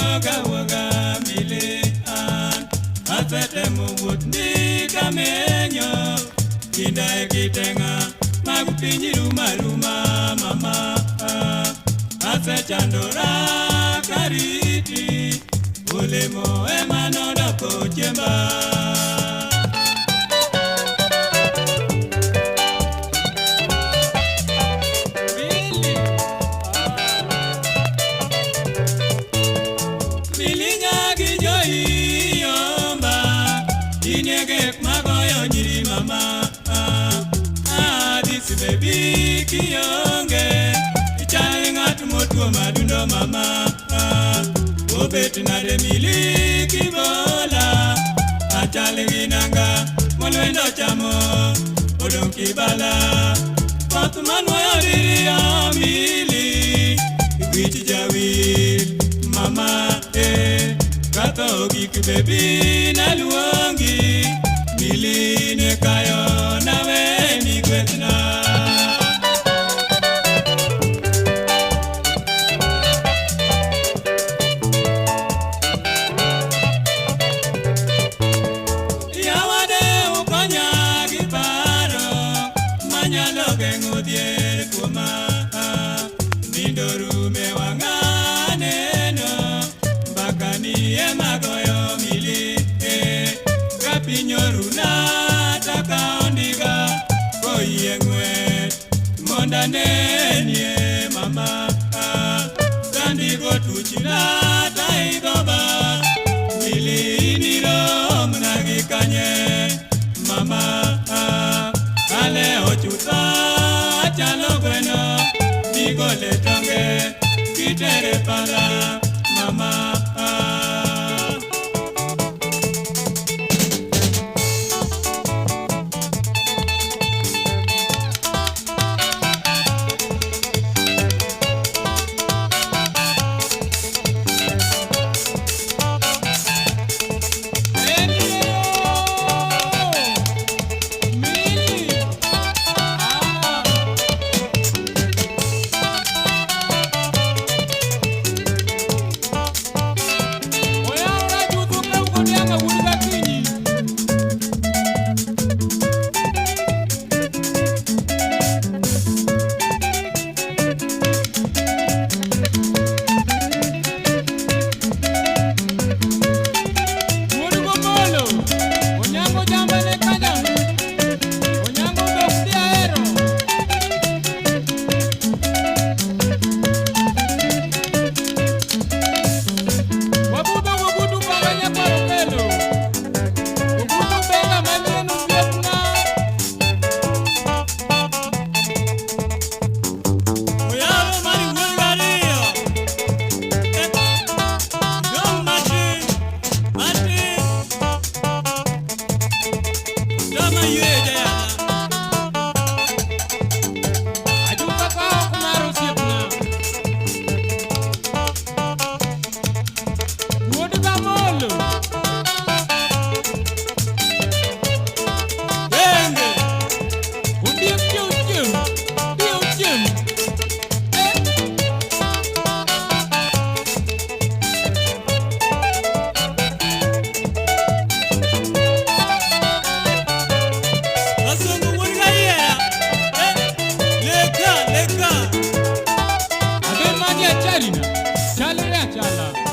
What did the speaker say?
waga waga mili an asete muwut ni kamenyo kinda ekitenga magupinyi ruma ruma mama asechandora kariti olemo emanoda kochemba baby kiyonge ichai ngatu motu madundo mama obet na de miliki bola achale ginanga molwendo chamo odon kibala patman wayari amili wich jawi mama kato gik baby na luongi miline kayo nawe ni gwetna Mondanenye mama Sandi go tuchina taigoba Milini ro mnagi kanye mama Ale ochuta chalo bueno Digo le tonge kitere para mama Chala.